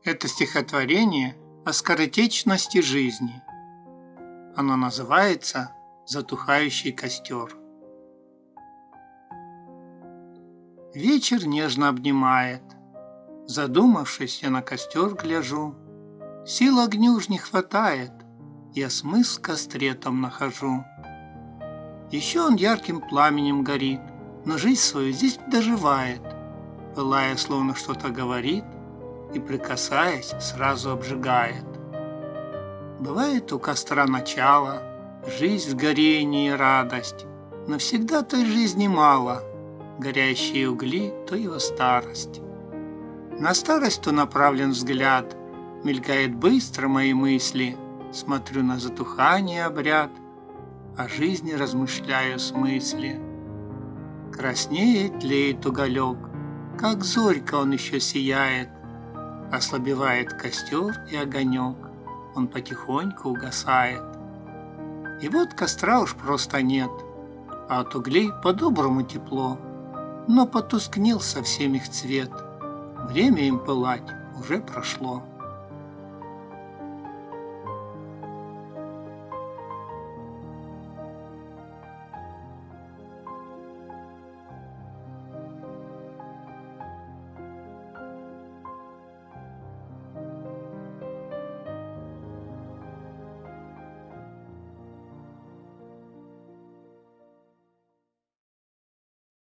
Это стихотворение о скоротечности жизни. Оно называется «Затухающий костер». Вечер нежно обнимает. Задумавшись, я на костер гляжу. Сил огню уж не хватает, я смысл в костре там нахожу. Еще он ярким пламенем горит, но жизнь свою здесь доживает, пылая, словно что-то говорит, и, прикасаясь, сразу обжигает. Бывает у костра начало, жизнь в горении и радость, но всегда той жизни мало, горящие угли — то его старость. На старость то направлен взгляд, мелькает быстро мои мысли, смотрю на затухание обряд, о жизни размышляю с мысли. Краснеет, тлеет уголек, как зорька он еще сияет, ослабевает костер и огонек, он потихоньку угасает. И вот костра уж просто нет, а от углей по-доброму тепло, но потускнел совсем их цвет, время им пылать уже прошло.